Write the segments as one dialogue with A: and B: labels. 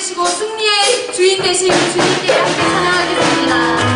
A: 되시고 승리의 주인 되신 주님께 함께 찬양하겠습니다.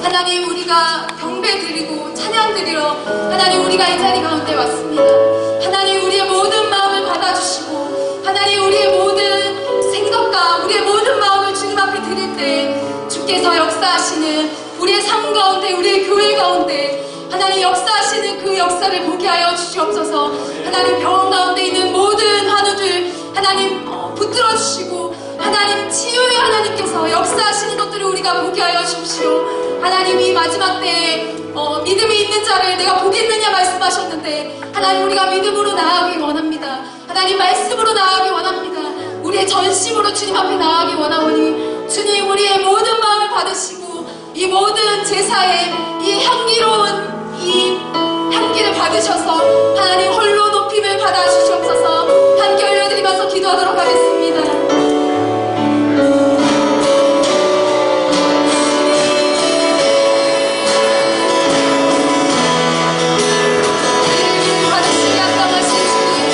A: 하나님, 우리가 경배 드리고 찬양 드리러 하나님 우리가 이 자리 가운데 왔습니다. 하나님, 우리의 모든 마음을 받아주시고 하나님, 우리의 모든 생각과 우리의 모든 마음을 주님 앞에 드릴 때 주께서 역사하시는 우리의 삶 가운데, 우리의 교회 가운데 하나님 역사하시는 그 역사를 보게 하여 주시옵소서. 하나님, 병원 가운데 있는 모든 환우들 하나님 붙들어 주시고 하나님 치유의 하나님께서 역사하시는 것들을 우리가 보게 하여 주십시오. 하나님, 이 마지막 때에 믿음이 있는 자를 내가 보겠느냐 말씀하셨는데 하나님, 우리가 믿음으로 나아가기 원합니다. 하나님, 말씀으로 나아가기 원합니다. 우리의 전심으로 주님 앞에 나아가기 원하오니 주님, 우리의 모든 마음을 받으시고 이 모든 제사에 이 향기로운 이 향기를 받으셔서 하나님 홀로 높임을 받아주시옵소서. 함께 올려드리면서 기도하도록 하겠습니다. 받으시기 합당하신 주님,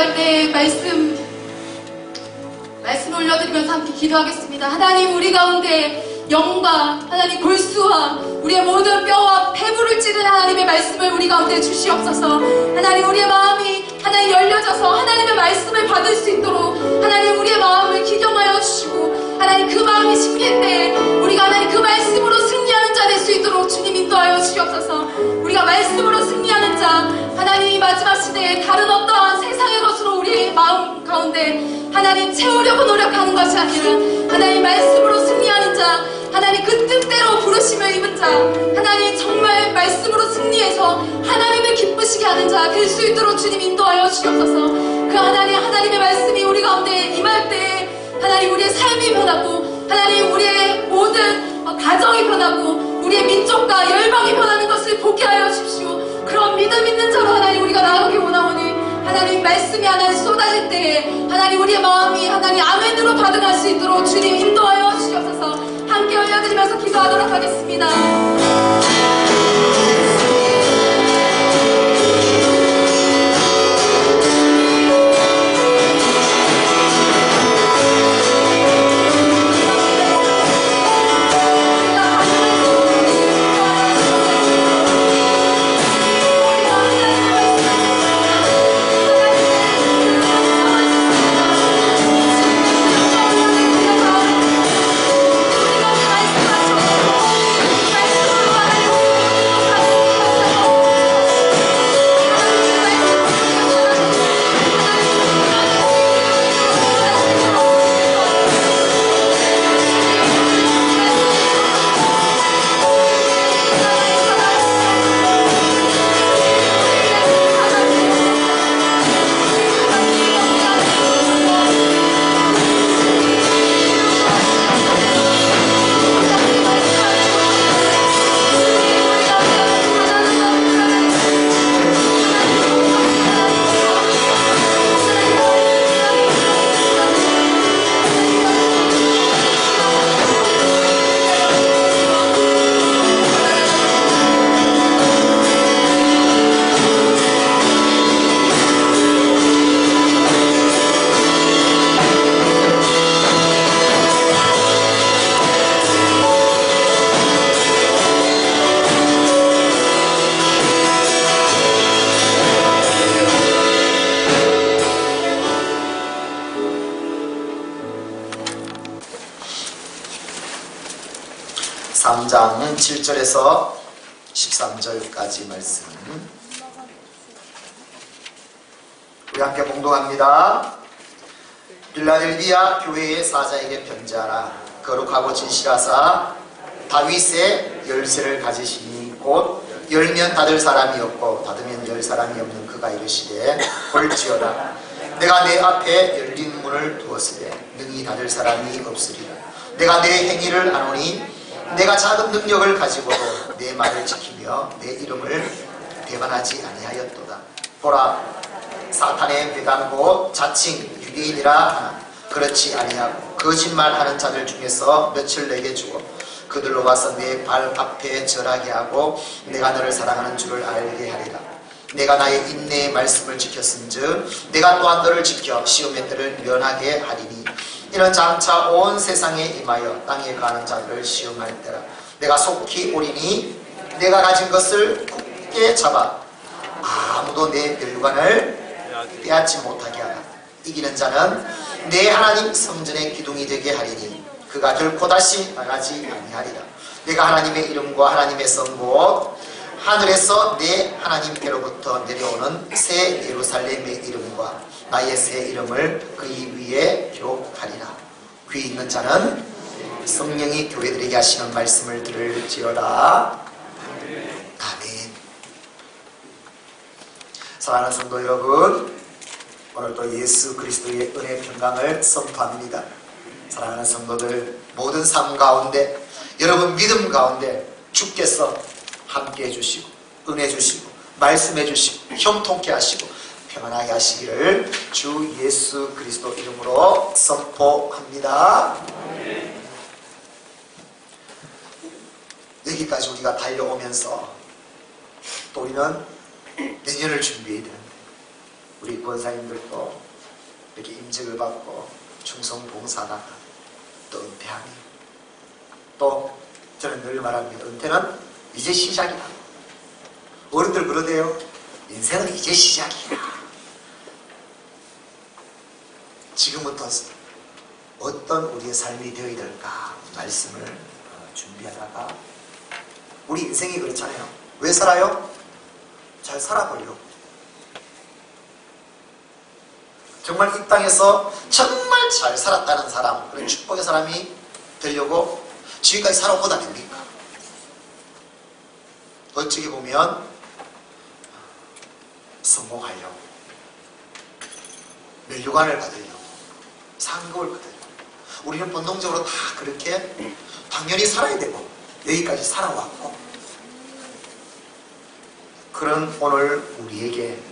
A: 기도할 때 말씀 올려드리면서 함께 기도하겠습니다. 하나님, 우리 가운데 영과 하나님 골수와 우리의 모든 뼈와 폐부를 찌른 하나님의 말씀을 우리 가운데 주시옵소서. 하나님, 우리의 마음이 하나님 열려져서 하나님의 말씀을 받을 수 있도록 하나님 우리의 마음을 기경하여 주시고, 하나님 그 마음이 심길 때 우리가 하나님 그 말씀으로 승리하는 자 될 수 있도록 주님 인도하여 주시옵소서. 우리가 말씀으로 승리하는 자, 하나님 이 마지막 시대에 다른 어떠한 세상의 것으로 우리의 마음 가운데 하나님 채우려고 노력하는 것이 아니라 하나님 말씀으로 승리하는 자, 하나님 그 뜻대로 부르심을 입은 자, 하나님 정말 말씀으로 승리해서 하나님을 기쁘시게 하는 자 될 수 있도록 주님 인도하여 주시옵소서. 그 하나님의 말씀이 우리 가운데 임할 때 하나님 우리의 삶이 변하고, 하나님 우리의 모든 가정이 변하고, 우리의 민족과 열방이 변하는 것을 보게 하여 주십시오. 그런 믿음 있는 자로 하나님 우리가 나아가기 원하오니, 하나님 말씀이 하나님 쏟아질 때에 하나님 우리의 마음이 하나님 아멘으로 반응할 수 있도록 주님 인도하여 주시옵소서. 함께 올려드리면서 기도하도록 하겠습니다.
B: (3장) 7절에서 13절까지 말씀 우리 함께 봉독합니다. 빌라델비아 교회의 사자에게 편지하라. 거룩하고 진실하사 다윗의 열쇠를 가지시니 곧 열면 닫을 사람이 없고 닫으면 열 사람이 없는 그가 이르시되 볼지어다. 내가 내 앞에 열린 문을 두었으되 능히 닫을 사람이 없으리라. 내가 내 행위를 아노니 내가 작은 능력을 가지고도 내 말을 지키며 내 이름을 배반하지 아니하였도다. 보라, 사탄의 배단 곧 자칭 유대인이라 하나 그렇지 아니하고 거짓말하는 자들 중에서 몇을 내게 주고 그들로 와서 내 발 앞에 절하게 하고 내가 너를 사랑하는 줄을 알게 하리라. 내가 나의 인내의 말씀을 지켰은즉 내가 또한 너를 지켜 시험의 때를 면하게 하리니 이는 장차 온 세상에 임하여 땅에 가는 자들을 시험할 때라. 내가 속히 오리니 내가 가진 것을 굳게 잡아 아무도 내 멸관을 빼앗지 못하게 하라. 이기는 자는 내 하나님 성전의 기둥이 되게 하리니 그가 결코 다시 나가지 아니하리라. 내가 하나님의 이름과 하나님의 성 곧 하늘에서 내 하나님께로부터 내려오는 새 예루살렘의 이름과 나의 새 이름을 그의 위에 기록하리라. 귀 있는 자는 성령이 교회들에게 하시는 말씀을 들을지어다. 아멘. 사랑하는 성도 여러분, 오늘도 예수 그리스도의 은혜 평강을 선포합니다. 사랑하는 성도들, 모든 삶 가운데 여러분 믿음 가운데 주께서 함께 해주시고 은혜 주시고 말씀해 주시고 형통케 하시고 평안하게 하시기를 주 예수 그리스도 이름으로 선포합니다. 여기까지 우리가 달려오면서 또 우리는 내년을 준비해야 되는데 우리 권사님들도 이렇게 임직을 받고 충성 봉사하다가 또 은퇴하니, 또 저는 늘 말합니다. 은퇴는 이제 시작이다. 어른들 그러대요. 인생은 이제 시작이야. 지금부터 어떤 우리의 삶이 되어야 될까 말씀을 준비하다가, 우리 인생이 그렇잖아요. 왜 살아요? 잘 살아보려고. 정말 이 땅에서 정말 잘 살았다는 사람, 그런 축복의 사람이 되려고 지금까지 살아온 것 아닙니까? 어찌게 보면 성공하려고, 면류관을 받으려고, 상급을 받으려고, 우리는 본능적으로 다 그렇게 당연히 살아야 되고 여기까지 살아왔고, 그런 오늘 우리에게,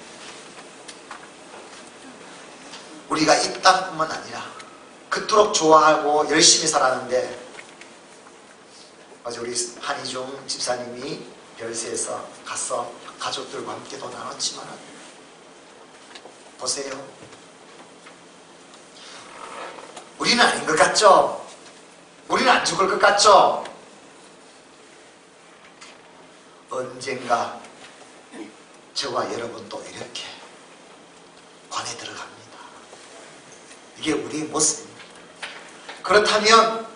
B: 우리가 이 땅뿐만 아니라 그토록 좋아하고 열심히 살았는데, 어제 우리 한희종 집사님이 별세에서 가서 가족들과 함께도 나눴지만, 보세요. 우리는 아닌 것 같죠? 우리는 안 죽을 것 같죠? 언젠가 저와 여러분도 이렇게 관에 들어갑니다. 이게 우리의 모습입니다. 그렇다면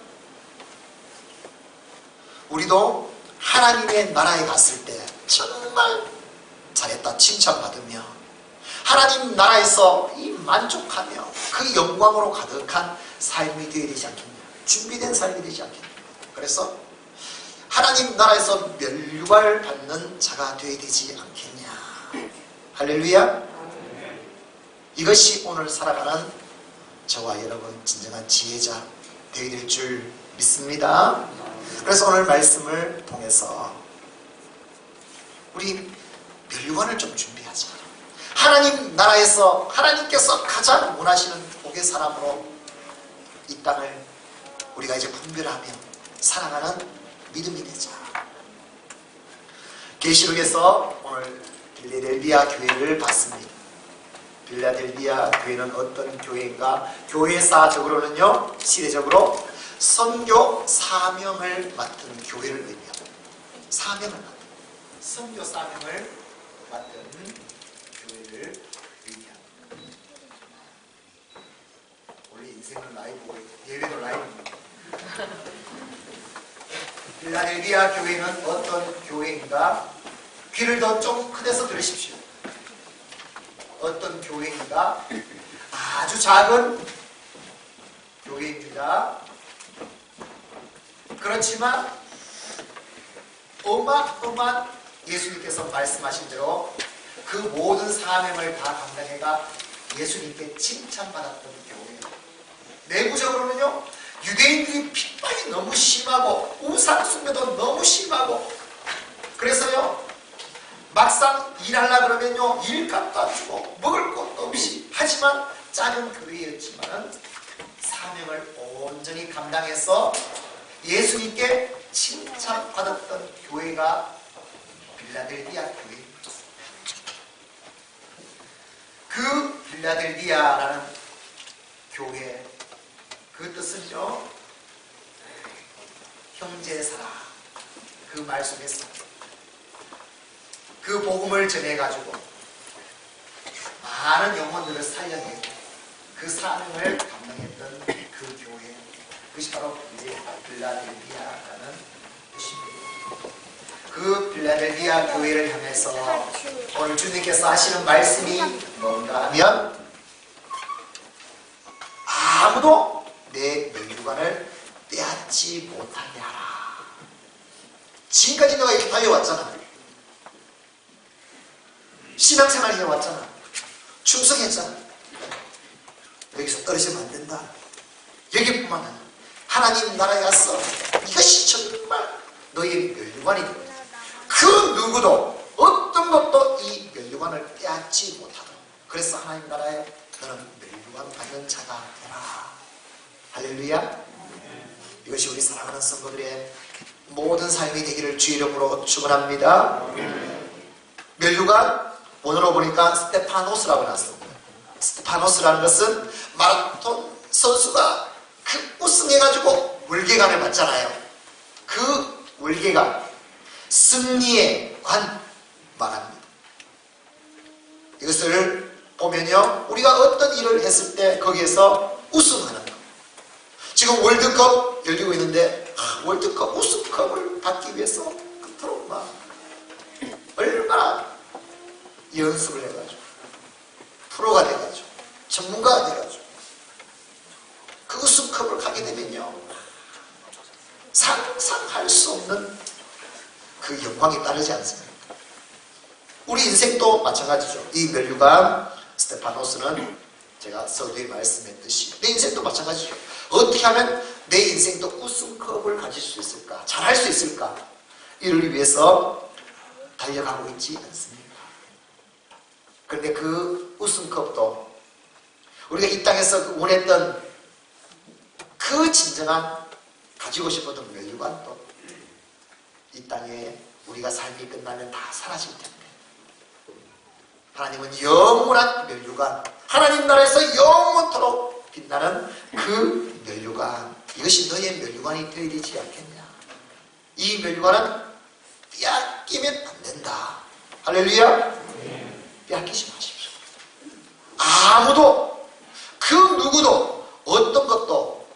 B: 우리도 하나님의 나라에 갔을 때 정말 잘했다 칭찬받으며, 하나님 나라에서 이 만족하며 그 영광으로 가득한 삶이 되어야 되지 않겠냐, 준비된 삶이 되지 않겠냐. 그래서 하나님 나라에서 면류관을 받는 자가 되어야 되지 않겠냐. 할렐루야. 이것이 오늘 살아가는 저와 여러분 진정한 지혜자 되어야 될 줄 믿습니다. 그래서 오늘 말씀을 통해서 우리 면류관을 좀 준비하자. 하나님 나라에서 하나님께서 가장 원하시는 복의 사람으로 이 땅을 우리가 이제 분별하며 살아가는 믿음이 되자. 계시록에서 오늘 빌라델비아 교회를 봤습니다. 빌라델비아 교회는 어떤 교회인가? 교회사적으로는요, 시대적으로 선교 사명을 맡은 교회를 의미합니다. 사명을 맡은, 선교 사명을 맡은 교회를 의미합니다. 원래 인생은 라이브고 예배도 라이브입니다. 빌라델비아 교회는 어떤 교회인가? 귀를 더 좀 크게서 들으십시오. 어떤 교회인가? 아주 작은 교회입니다. 그렇지만 어마어마한, 예수님께서 말씀하신 대로 그 모든 사명을 다 감당해가 예수님께 칭찬받았던 교회예요. 내부적으로는요, 유대인들이 핍박이 너무 심하고 우상 숭배도 너무 심하고, 그래서요 막상 일하려고 그러면요 일값도 안 주고 먹을 것도 없이, 하지만 작은 교회였지만 사명을 온전히 감당해서 예수님께 칭찬받았던 교회가 빌라델비아 교회입니다. 그 빌라델비아라는 교회, 그 뜻은요, 형제사라. 그 말 속에서 그 복음을 전해가지고 많은 영혼들을 살려내고 그 사명을 감당했던 그 교회, 그것이 바로 이제 빌라델비아라는 뜻입니다. 그 빌라델비아 교회를 향해서 오늘 주님께서 하시는 말씀이 뭔가 하면, 아무도 내 면류관을 빼앗지 못하게 하라. 지금까지 내가 이렇게 달려왔잖아. 신앙생활 해왔잖아. 충성했잖아. 여기서 떨어지면 안 된다. 여기뿐만 아니라 하나님 나라에 와서 이것이 정말 너희의 면류관이 됩니다. 그 누구도 어떤 것도 이 면류관을 빼앗지 못하도록. 그래서 하나님 나라에 너는 면류관 받는 자가 되라. 할렐루야. 이것이 우리 사랑하는 성도들의 모든 삶이 되기를 주의 이름으로 축원합니다. 면류관, 본어로 보니까 스테파노스라고 나왔습니다. 스테파노스라는 것은 마라톤 선수가 그 우승해가지고 월계관을 받잖아요. 그 월계관, 승리의 관 말합니다. 이것을 보면요, 우리가 어떤 일을 했을 때 거기에서 우승하는 것. 지금 월드컵 열리고 있는데 월드컵 우승컵을 받기 위해서 그토록 막 얼마나 연습을 해가지고 프로가 돼가지고 전문가가 돼가지고 그 우승컵을 가게 되면요, 상상할 수 없는 그 영광이 따르지 않습니까? 우리 인생도 마찬가지죠. 이 면류관 스테파노스는 제가 서두에 말씀했듯이 내 인생도 마찬가지죠. 어떻게 하면 내 인생도 우승컵을 가질 수 있을까? 잘할 수 있을까? 이를 위해서 달려가고 있지 않습니까? 그런데 그 우승컵도 우리가 이 땅에서 원했던 그 진정한 가지고 싶었던 면류관도 이 땅에 우리가 삶이 끝나면 다 사라질 텐데, 하나님은 영원한 면류관, 하나님 나라에서 영원토록 빛나는 그 면류관, 이것이 너의 면류관이 되어야 되지 않겠냐. 이 면류관은 빼앗기면 안 된다. 할렐루야. 빼앗기지 마십시오. 아무도, 그 누구도 어떤 것도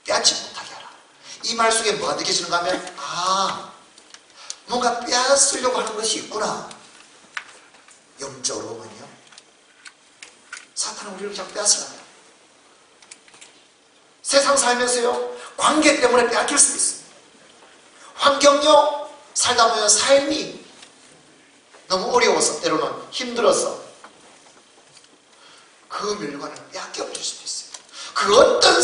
B: 빼앗지 못하게 하라. 이 말 속에 뭐가 느껴지는가 하면, 뭔가 빼앗으려고 하는 것이 있구나. 영적으로 보면요, 사탄은 우리를 자꾸 빼앗으려고. 세상 살면서요, 관계 때문에 빼앗길 수도 있습니다. 환경요, 살다 보면 삶이 너무 어려워서, 때로는 힘들어서 그 면류관을 빼앗겨 버릴 수도 있어요. 그 어떤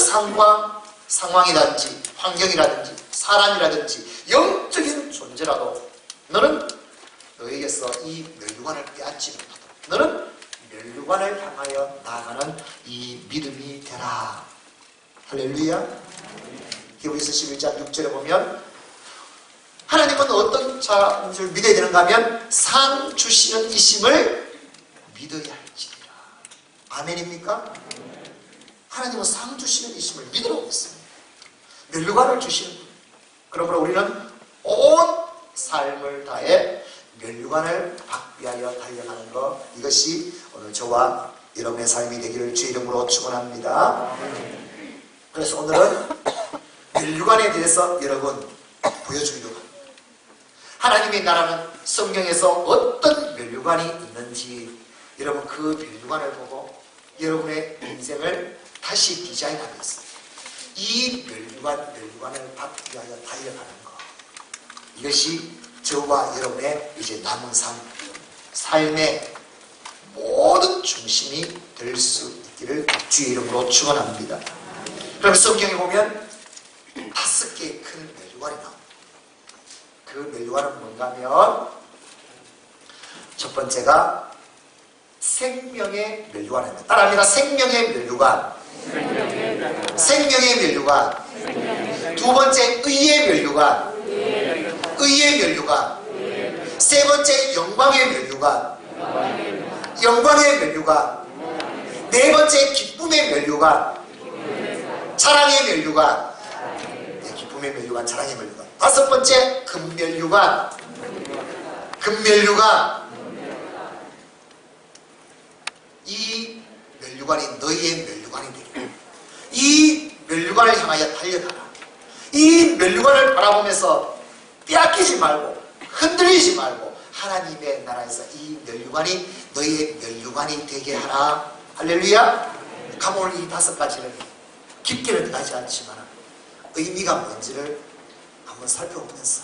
B: 상황이라든지 환경이라든지 사람이라든지 영적인 존재라도 너는 너에게서 이 면류관을 빼앗지 못하도록, 너는 면류관을 향하여 나아가는 이 믿음이 되라. 할렐루야. 히브리서 11장 6절에 보면 하나님은 어떤 자인 줄 믿어야 되는가 하면 상 주시는 이심을 믿어야 할지니라. 아멘입니까? 하나님은 상 주시는 이심을 믿으라고 했습니다. 면류관을 주시는 분. 그러므로 우리는 온 삶을 다해 면류관을 받기 위하여 달려가는 것, 이것이 오늘 저와 여러분의 삶이 되기를 주의 이름으로 축원합니다. 그래서 오늘은 면류관에 대해서 여러분 보여주려고 합니다. 하나님의 나라는 성경에서 어떤 면류관이 있는지 여러분 그 면류관을 보고 여러분의 인생을 다시 디자인하면서 이 면류관을 받기 위하여 달려가는 것, 이것이 저와 여러분의 이제 남은 삶의 모든 중심이 될 수 있기를 주의 이름으로 축원합니다. 그럼 성경에 보면 5개의 큰 면류관이 나옵니다. 그 면류관은 뭔가 하면 첫 번째가 생명의 면류관입니다. 따라합니다. 생명의 면류관. 생명의 면류관. 두 번째 의의 면류관. 의의 면류관. 세 번째 영광의 면류관. 영광의 면류관. 네 번째 기쁨의 면류관. 사랑의 면류관. 기쁨의 면류관, 사랑의 면류관. 다섯 번째 금면류관. 금면류관. 이 면류관이 너희의 면류관이 되리라. 이 면류관을 향하여 달려가라. 이 면류관을 바라보면서 빼앗기지 말고 흔들리지 말고 하나님의 나라에서 이 면류관이 너희의 면류관이 되게 하라. 할렐루야. 오늘 이 5가지는 깊게는 들어가지 않지만 의미가 뭔지를 한번 살펴보면서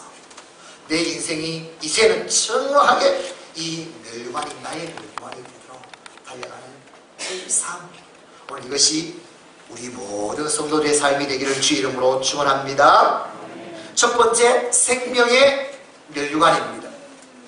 B: 내 인생이 이제는 정확하게 이 면류관이 나의 면류관이 되도록 달려가는 그 삶, 오늘 이것이 우리 모든 성도들의 삶이 되기를 주의 이름으로 축원합니다. 첫 번째, 생명의 면류관입니다.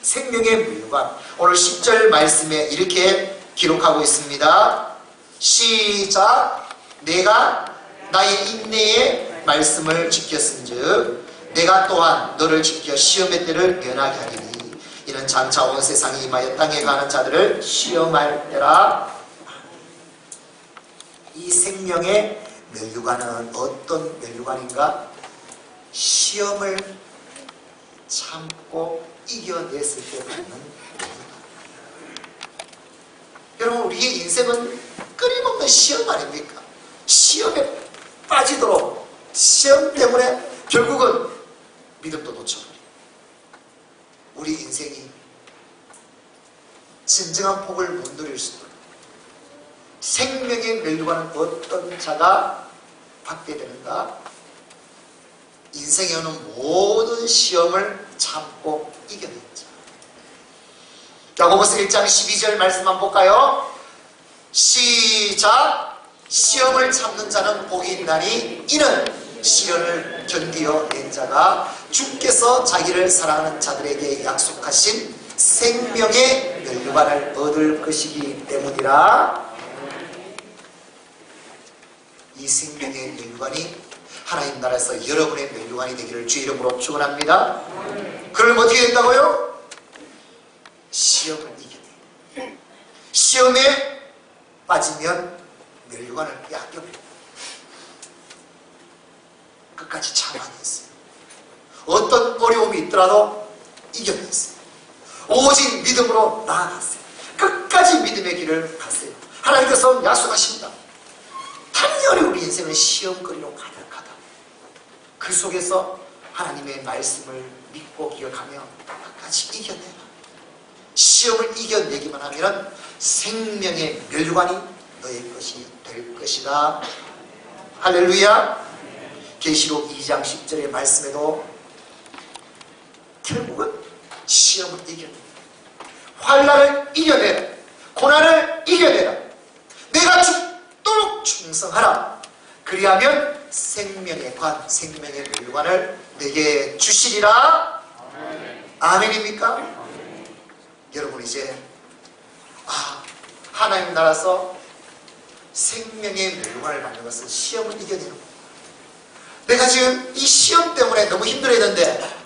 B: 생명의 면류관. 오늘 10절 말씀에 이렇게 기록하고 있습니다. 시작. 내가 나의 인내의 말씀을 지켰은즉 내가 또한 너를 지켜 시험의 때를 면하게 하리니 이는 장차 온 세상이 임하여 땅에 가는 자들을 시험할 때라. 이 생명의 면류관은 어떤 면류관인가? 시험을 참고 이겨냈을 때 받는 면류관. 여러분, 우리의 인생은 끊임없는 시험 아닙니까? 시험에 빠지도록, 시험 때문에 결국은 믿음도 놓쳐버리고, 우리 인생이 진정한 복을 못 누릴 수도 있고, 생명의 면류관은 어떤 자가 받게 되는가? 인생에 오는 모든 시험을 참고 이겨낸 자. 야고보서 1장 12절 말씀 한번 볼까요? 시작. 시험을 참는 자는 복이 있나니 이는 시련을 견디어 낸 자가 주께서 자기를 사랑하는 자들에게 약속하신 생명의 면류관을 얻을 것이기 때문이라. 이 생명의 면류관이 하나님 나라에서 여러분의 면류관이 되기를 주 이름으로 축원합니다. 그럼 어떻게 된다고요? 시험을 이겨내. 시험에 빠지면 면류관을 빼앗겨버립니다. 끝까지 참아냈어요. 어떤 어려움이 있더라도 이겨냈어요. 오직 믿음으로 나아갔어요. 끝까지 믿음의 길을 갔어요. 하나님께서 약속하십니다. 당연히 우리 인생은 시험거리로 가득하다. 그 속에서 하나님의 말씀을 믿고 기억하며 끝까지 이겨내라. 시험을 이겨내기만 하면 생명의 면류관이 너의 것이 될 것이다. 할렐루야. 계시록 2장 10절의 말씀에도 결국은 시험을 이겨내라. 환난을 이겨내라. 고난을 이겨내라. 내가 죽도록 충성하라. 그리하면 생명의 관, 생명의 면류관을 내게 주시리라. 아멘입니까? 여러분, 이제 하나님 나라에서 생명의 면류관을 받는 것은 시험을 이겨내는 거예요. 내가 지금 이 시험 때문에 너무 힘들어했는데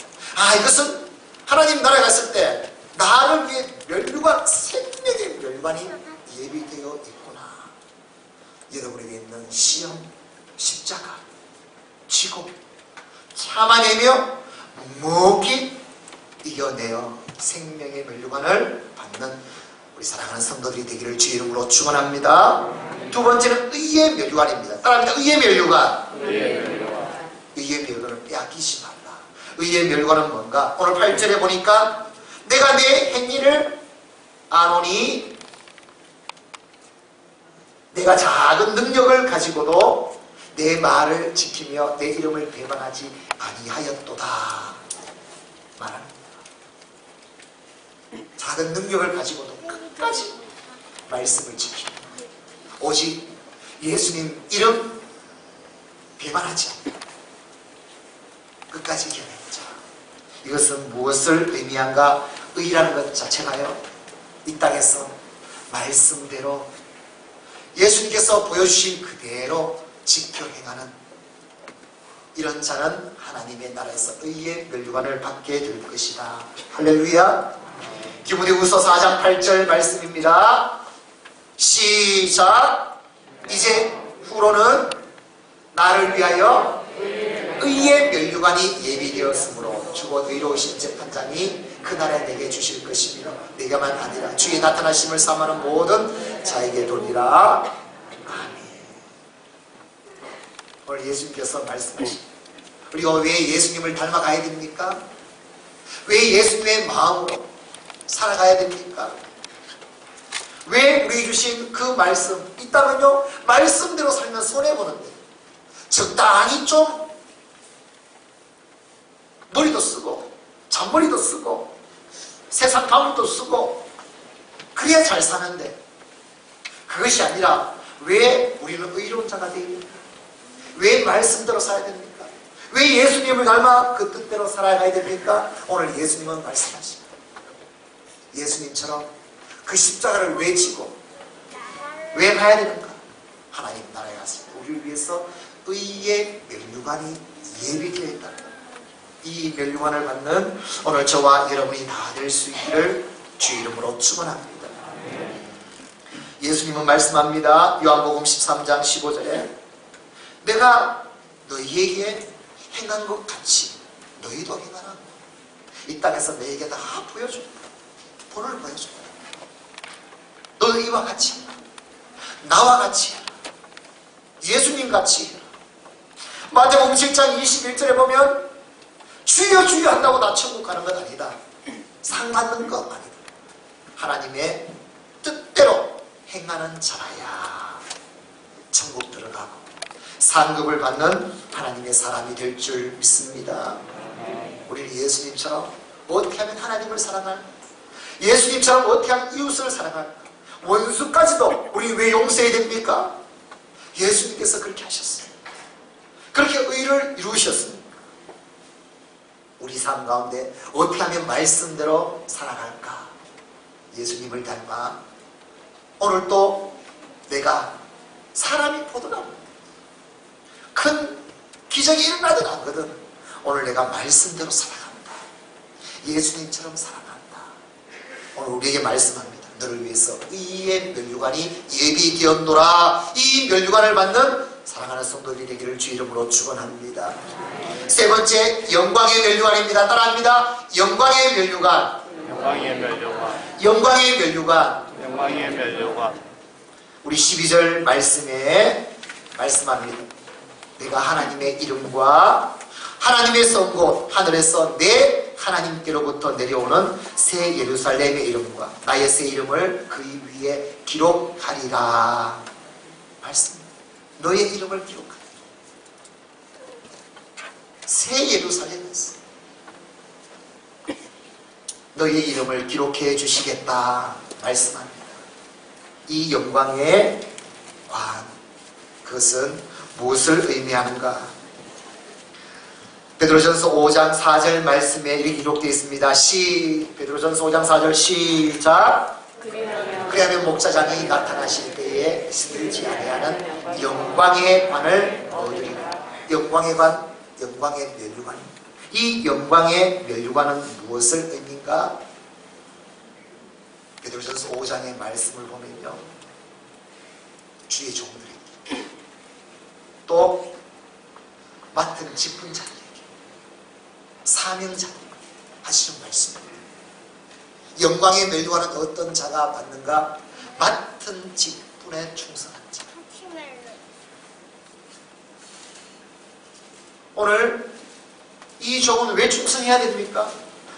B: 이것은 하나님 나라에 갔을 때 나를 위해 면류관, 생명의 면류관이 예비되어 있구나. 여러분에게 있는 시험, 십자가 지고 참아내며 묵묵히 이겨내어 생명의 면류관을 받는 우리 사랑하는 성도들이 되기를 주 이름으로 축원합니다. 두 번째는 의의 면류관입니다. 따라합니다. 의의 면류관. 의의 면류관을 빼앗기지 말라. 의의 면류관은 뭔가? 오늘 8절에 보니까 내가 내 행위를 아노니 내가 작은 능력을 가지고도 내 말을 지키며 내 이름을 배반하지 아니하였도다 말합니다. 작은 능력을 가지고도 끝까지 말씀을 지키며 오직 예수님 이름 배반하지 않는다. 끝까지 견했자. 이것은 무엇을 의미한가? 의라는 것 자체가요, 이 땅에서 말씀대로 예수님께서 보여주신 그대로 지켜 행하는 이런 자는 하나님의 나라에서 의의 면류관을 받게 될 것이다. 할렐루야. 디모데후서 4장 8절 말씀입니다. 시작. 이제 후로는 나를 위하여 의의 면류관이 예비되었으므로 주곧 의로우신 재판장이 그날에 내게 주실 것이며 내가만 아니라 주의 나타나심을 삼하는 모든 자에게 돌리라. 아멘. 오늘 예수님께서 말씀하십니다. 우리가 왜 예수님을 닮아가야 됩니까? 왜 예수님의 마음으로 살아가야 됩니까? 왜 우리 주신 그 말씀 있다면요, 말씀대로 살면 손해보는데 적당히 좀 머리도 쓰고 잔머리도 쓰고 세상 가물도 쓰고 그래야 잘 사는데, 그것이 아니라 왜 우리는 의로운 자가 되어야 됩니까? 왜 말씀대로 살아야 됩니까? 왜 예수님을 닮아 그 뜻대로 살아가야 됩니까? 오늘 예수님은 말씀하십니다. 예수님처럼 그 십자가를 왜 지고 왜 가야 되는가? 하나님 나라에 가서 우리를 위해서 의의 면류관이 예비되어 있다는 것. 이 멸류관을 받는 오늘 저와 여러분이 다 될 수 있기를 주 이름으로 축원합니다. 예수님은 말씀합니다. 요한복음 13장 15절에 내가 너희에게 행한 것 같이 너희도 행하라. 이 땅에서 너희에게 다 보여준다. 본을 보여준다. 너희와 같이 해라. 나와 같이 해라. 예수님 같이 해라. 마태복음 7장 21절에 보면 주여 주여 한다고 나 천국 가는 것 아니다. 상 받는 것 아니다. 하나님의 뜻대로 행하는 자라야 천국 들어가고 상급을 받는 하나님의 사람이 될 줄 믿습니다. 우리는 예수님처럼 어떻게 하면 하나님을 사랑할까? 예수님처럼 어떻게 하면 이웃을 사랑할까? 원수까지도 우리 왜 용서해야 됩니까? 예수님께서 그렇게 하셨어요. 그렇게 의를 이루셨습니다. 우리 삶 가운데 어떻게 하면 말씀대로 살아갈까? 예수님을 닮아 오늘 또 내가 사람이 보더라도 큰 기적이 일어나든 않거든 오늘 내가 말씀대로 살아간다. 예수님처럼 살아간다. 오늘 우리에게 말씀합니다. 너를 위해서 의의 멸류관이 예비되었노라. 이 멸류관을 받는 사랑하는 성도들이 되기를 주 이름으로 축원합니다. 세 번째, 영광의 멸류관입니다. 따라합니다. 영광의 멸류관.
C: 영광의 멸류관.
B: 영광의 멸류관.
C: 영광의 멸류관.
B: 우리 12절 말씀에 말씀합니다. 내가 하나님의 이름과 하나님의 성곳 하늘에서 내 하나님께로부터 내려오는 새 예루살렘의 이름과 나의 새 이름을 그 위에 기록하리라. 말씀. 너의 이름을 기록하리라. 새 예루살렘에서 너의 이름을 기록해 주시겠다 말씀합니다. 이 영광의 관, 그것은 무엇을 의미하는가? 베드로전서 5장 4절 말씀에 이렇게 기록되어 있습니다. 베드로전서 5장 4절 시작. 그리하면 목자장이 나타나실 때에 스들지 아니하는 영광의 관을 얻으리라. 영광의 관, 영광의 멸류관. 이 영광의 멸류관은 무엇을 의미인가? 베드로전서 5장의 말씀을 보면요, 주의 종들에게 또 맡은 직분 자들에게 사명자들에게 하시는 말씀입니다. 영광의 멸류관은 어떤 자가 받는가? 맡은 직분에 충성한 자. 오늘 이 종은 왜 충성해야 됩니까?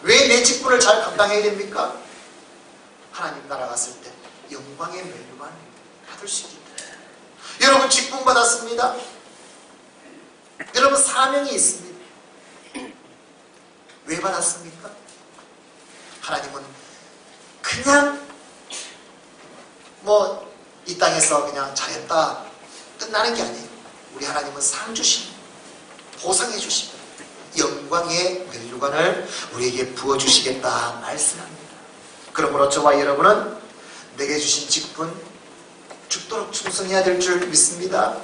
B: 왜 내 직분을 잘 감당해야 됩니까? 하나님 나라 갔을 때 영광의 멸류관을 받을 수 있다. 여러분 직분 받았습니다. 여러분 사명이 있습니다. 왜 받았습니까? 하나님은 그냥 이 땅에서 그냥 잘했다 끝나는 게 아니에요. 우리 하나님은 상 주십니다. 보상해 주십니다. 영광의 멸류관을 우리에게 부어주시겠다 말씀합니다. 그러므로 저와 여러분은 내게 주신 직분 죽도록 충성해야 될 줄 믿습니다.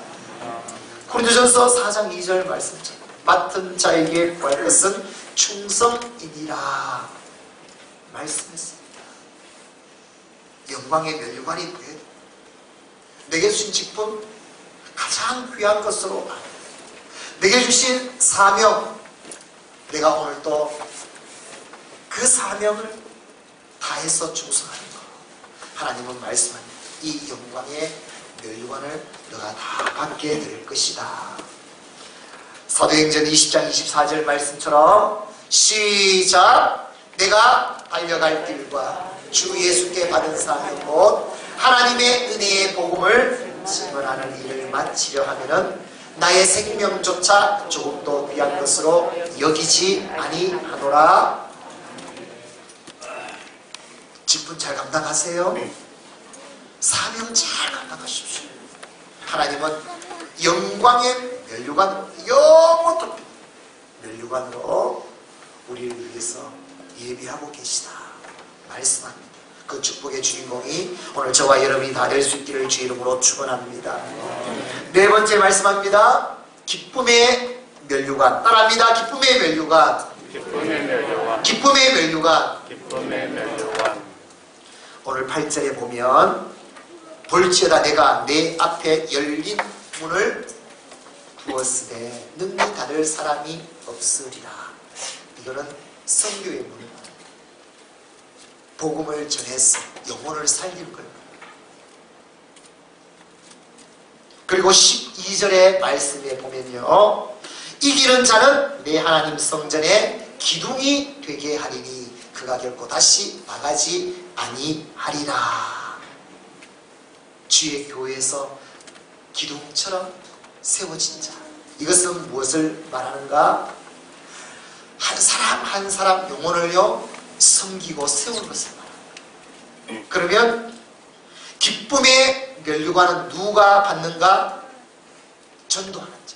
B: 고린도전서 4장 2절 말씀처럼 맡은 자에게 구할 것은 충성이니라 말씀했습니다. 영광의 멸류관이 보여야 됩니다. 내게 주신 직분 가장 귀한 것으로 내게 주신 사명, 내가 오늘 또 그 사명을 다해서 충성하는 것. 하나님은 말씀합니다. 이 영광의 멸류관을 너가 다 받게 될 것이다. 사도행전 20장 24절 말씀처럼 시작. 내가 달려갈 길과 주 예수께 받은 사명 곧 하나님의 은혜의 복음을 증언하는 일을 마치려 하면은 나의 생명조차 조금도 귀한 것으로 여기지 아니하노라. 직분 잘 감당하세요. 사명 잘 감당하십시오. 하나님은 영광의 멸류관으로 영원토록 멸류관으로 우리를 위해서 예비하고 계시다 말씀합니다. 그 축복의 주인공이 오늘 저와 여러분이 다 될 수 있기를 주 이름으로 축원합니다. 네 번째 말씀합니다. 기쁨의 멸류관. 따라합니다. 기쁨의 멸류관.
C: 기쁨의 면류관
B: 기쁨의 면류관.
C: 기쁨의 면류관
B: 오늘 8절에 보면 볼지어다 내가 내 앞에 열린 문을 두었으되 능히 닫을 사람이 없으리라. 이거는 선교의 문, 복음을 전해서 영혼을 살리는 걸. 그리고 12절의 말씀에 보면요, 이기는 자는 내 하나님 성전에 기둥이 되게 하리니 그가 결코 다시 나가지 아니하리라. 주의 교회에서 기둥처럼 세워진 자, 이것은 무엇을 말하는가? 한 사람 한 사람 영혼을요 섬기고 세우는 것을 말합니다. 그러면 기쁨의 면류관은 누가 받는가? 전도하는 자,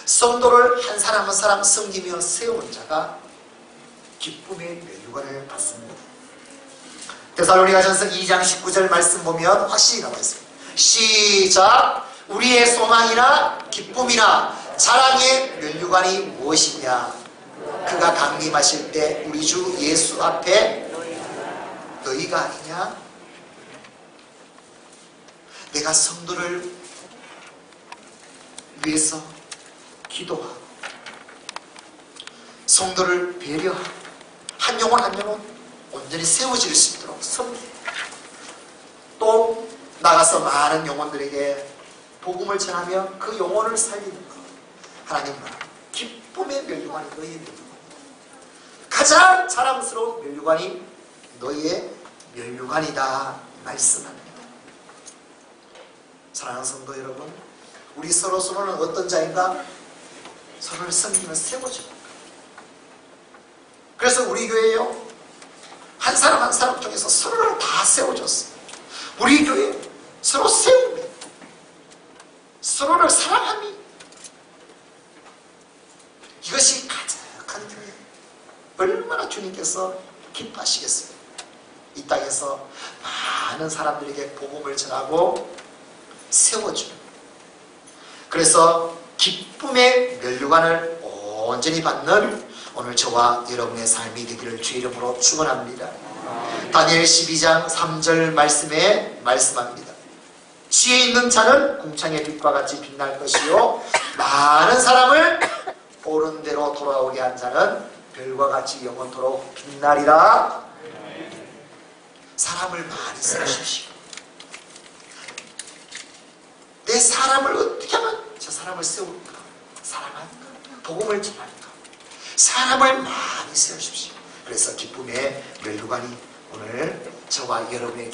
B: 성도를 한 사람 한 사람 섬기며 세운 자가 기쁨의 면류관을 받습니다. 데살로니가전서 2장 19절 말씀 보면 확실히 나와 있습니다. 시작. 우리의 소망이나 기쁨이나 자랑의 면류관이 무엇이냐? 그가 강림하실 때 우리 주 예수 앞에 너희가 아니냐? 내가 성도를 위해서 기도하고 성도를 배려하고 한 영혼 한 영혼 온전히 세워질 수 있도록 섬기고 또 나가서 많은 영혼들에게 복음을 전하며 그 영혼을 살리는 것, 하나님 말 기쁨의 면류관이 너희의 면류관, 가장 자랑스러운 면류관이 너희의 면류관이다 말씀합니다. 사랑하는 성도 여러분, 우리 서로는 어떤 자인가? 서로를 섬기며 세워주는 것. 그래서 우리 교회요, 한 사람 한 사람 중에서 서로를 다 세워줬어요. 우리 교회 서로 세우며 서로를 사랑함이, 이것이 가득한 교회. 얼마나 주님께서 기뻐하시겠어요. 이 땅에서 많은 사람들에게 복음을 전하고 세워주는, 그래서 기쁨의 면류관을 온전히 받는 오늘 저와 여러분의 삶이 되기를 주의 이름으로 축원합니다. 다니엘 12장 3절 말씀에 말씀합니다. 지혜 있는 자는 궁창의 빛과 같이 빛날 것이요 많은 사람을 옳은 대로 돌아오게 한 자는 별과 같이 영원토록 빛나리라. 사람을 많이 세우십시오. 내 사람을 어떻게 하면 저 사람을 세울까? 사랑할까? 복음을 전할까? 사람을 많이 세우십시오. 그래서 기쁨의 면류관이 오늘 저와 여러분의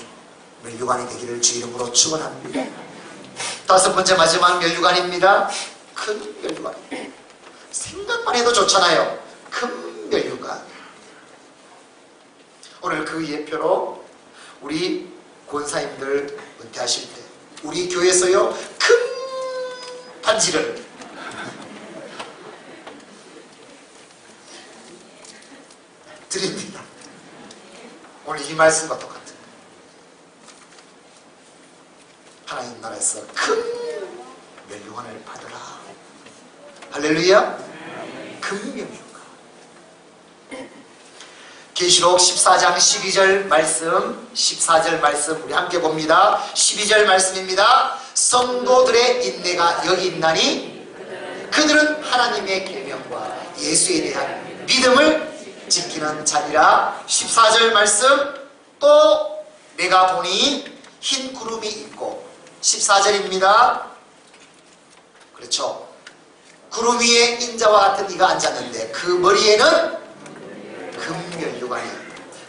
B: 면류관이 되기를 주 이름으로 축원합니다. 다섯 번째 마지막 면류관입니다. 큰 면류관. 생각만 해도 좋잖아요. 큰 면류관. 오늘 그 예표로 우리 권사님들 은퇴하실 때 우리 교회에서요 큰 반지를 드립니다. 오늘 이 말씀과 똑같은 하나님 나라에서 큰 면류관을 받으라. 할렐루야. 큰 면류관. 계시록 14장 12절 말씀, 14절 말씀 우리 함께 봅니다. 12절 말씀입니다. 성도들의 인내가 여기 있나니 그들은 하나님의 계명과 예수에 대한 믿음을 지키는 자리라. 14절 말씀, 또 내가 보니 흰 구름이 있고, 14절입니다. 그렇죠. 구름 위에 인자와 같은 이가 앉았는데 그 머리에는 금면류관이,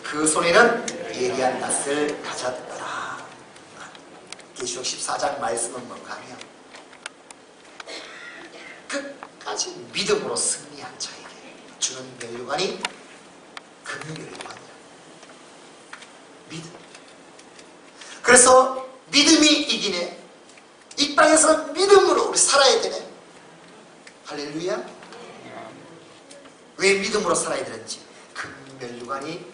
B: 그 손에는 예리한 낫을 가졌더라. 계시록 14장 말씀은 뭔가 하면 끝까지 믿음으로 승리한 자에게 주는 면류관이 금면류관이야. 믿음. 그래서 믿음이 이기네. 이 땅에서 믿음으로 우리 살아야 되네. 할렐루야. 왜 믿음으로 살아야 되는지 금면류관이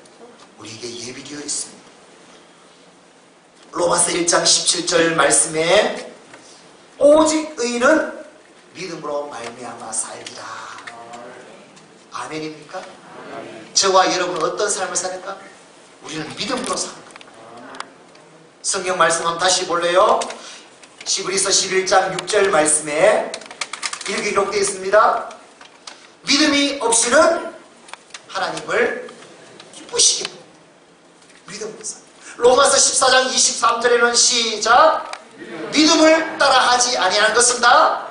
B: 우리에게 예비되어 있습니다. 로마서 1장 17절 말씀에 오직 의인은 믿음으로 말미암아 살리라. 아멘입니까? 저와 여러분은 어떤 삶을 사는가? 우리는 믿음으로 사는 거예요. 성경 말씀 한번 다시 볼래요? 히브리서 11장 6절 말씀에 이렇게 기록되어 있습니다. 믿음이 없이는 하나님을 기쁘시게 믿음으로 사. 로마서 14장 23절에는 시작. 믿음을 따라하지 아니하는 것은 다.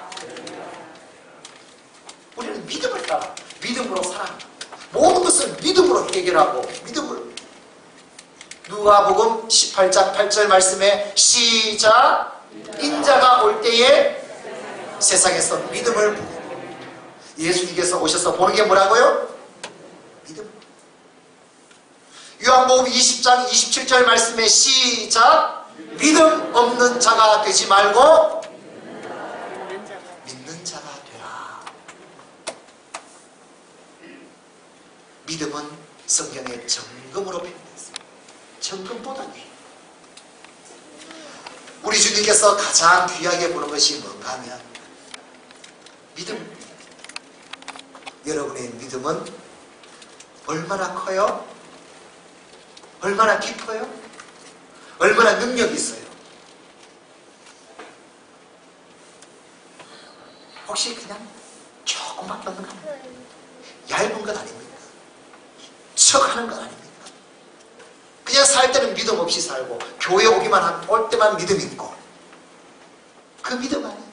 B: 우리는 믿음을 따라 믿음으로 살아갑니다. 모든 것을 믿음으로 해결하고 믿음으로. 누가복음 18장 8절 말씀에 시작. 인자가 올 때에 세상에서 믿음을 보게. 예수님께서 오셔서 보는 게 뭐라고요? 믿음. 요한복음 20장 27절 말씀에 시작. 믿음 없는 자가 되지 말고 믿는 자가 되라. 믿음은 성경의 정금으로 표현됐습니다. 정금보다 귀. 우리 주님께서 가장 귀하게 보는 것이 뭔가 하면 믿음. 여러분의 믿음은 얼마나 커요? 얼마나 깊어요? 얼마나 능력이 있어요? 혹시 그냥 조금만 넣는 거 아닙니까? 얇은 것 아닙니까? 척하는 것 아닙니까? 그냥 살 때는 믿음 없이 살고 교회 오기만 올 때만 믿음 있고 그 믿음 아니에요.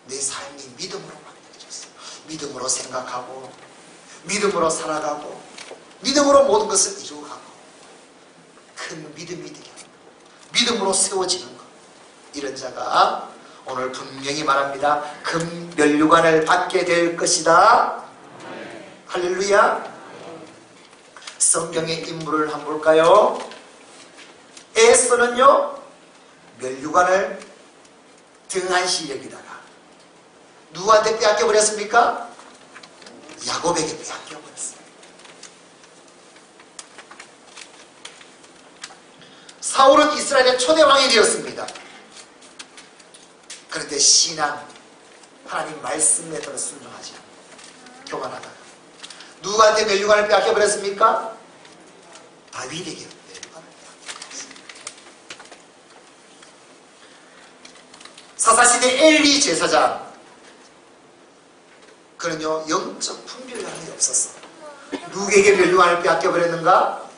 B: 내 삶이 믿음으로 만들어졌어요. 믿음으로 생각하고 믿음으로 살아가고 믿음으로 모든 것을 이루어가고 큰 믿음이 되게 합니다. 믿음으로 세워지는 것. 이런 자가 오늘 분명히 말합니다. 금 면류관을 받게 될 것이다. 할렐루야. 성경의 인물을 한번 볼까요? 에스더는요 면류관을 등한 실력이다가 누구한테 빼앗겨버렸습니까? 야곱에게 빼앗겨버렸습니다. 사울은 이스라엘의 초대 왕이 되었습니다. 그런데 신앙, 하나님 말씀에 따라 순종하지 않고 교만하다가 누구한테 면류관을 빼앗겨버렸습니까? 다윗에게 면류관을 빼앗겨버렸습니다. 사사시대 엘리 제사장, 그는요 영적 분별감이 없었어. 누구에게 면류관을 빼앗겨버렸는가?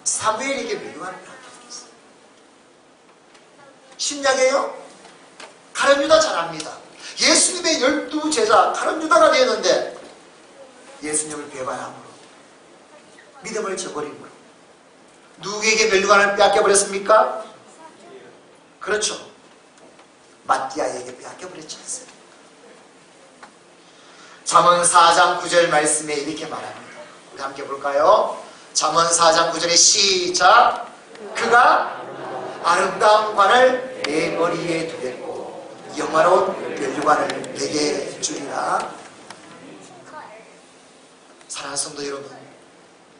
B: 사무엘에게 면류관을 빼앗겨버렸어. 신약에요 가룟 유다 잘 압니다. 예수님의 12제자 가룟 유다가 되었는데 예수님을 배반함으로 믿음을 저버림으로 누구에게 면류관을 빼앗겨버렸습니까? 그렇죠. 마띠아에게 빼앗겨버렸지 않습니까? 잠언 4장 9절 말씀에 이렇게 말합니다. 우리 함께 볼까요? 잠언 4장 9절에 시작. 그가 아름다운 관을 내 머리에 두겠고 영화로운 면류관을 내게 주리라. 사랑하는 성도 여러분,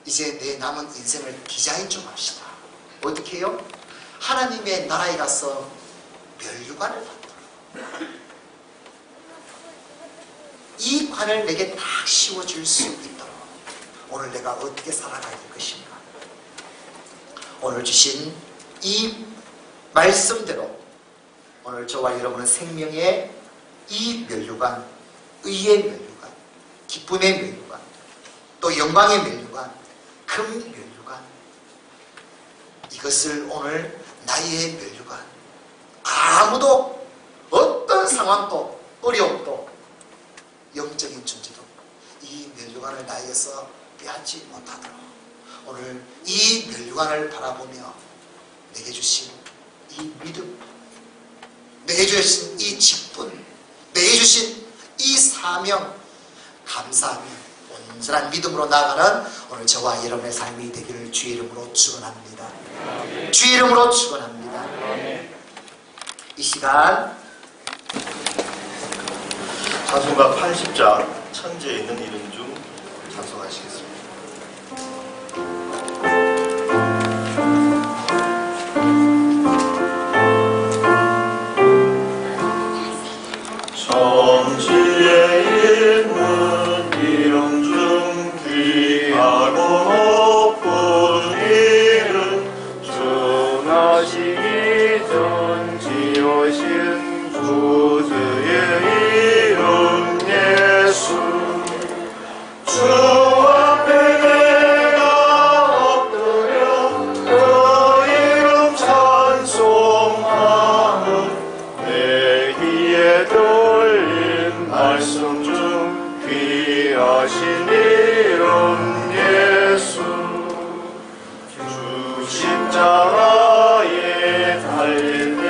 B: 이제 내 남은 인생을 디자인 좀 합시다. 어떻게 해요? 하나님의 나라에 가서 면류관을 받도록 이 관을 내게 딱 씌워줄 수 있도록 오늘 내가 어떻게 살아가야 될 것인가. 오늘 주신 이 말씀대로 오늘 저와 여러분은 생명의 이 면류관, 의의 면류관, 기쁨의 면류관, 또 영광의 면류관, 금 면류관, 이것을 오늘 나의 면류관, 아무도 어떤 상황도 어려움도 영적인 존재도 이 면류관을 나에게서 빼앗지 못하도록 오늘 이 면류관을 바라보며 내게 주신 이 믿음, 내게 주신 이 직분, 내게 주신 이 사명 감사하며 온전한 믿음으로 나아가는 오늘 저와 여러분의 삶이 되기를 주의 이름으로 축원합니다. 주의 이름으로 축원합니다. 이 시간
D: 찬송가 80장 천지에 있는 이름 중 찬송하시겠습니다. 천지에 있는 십자가에 달릴 때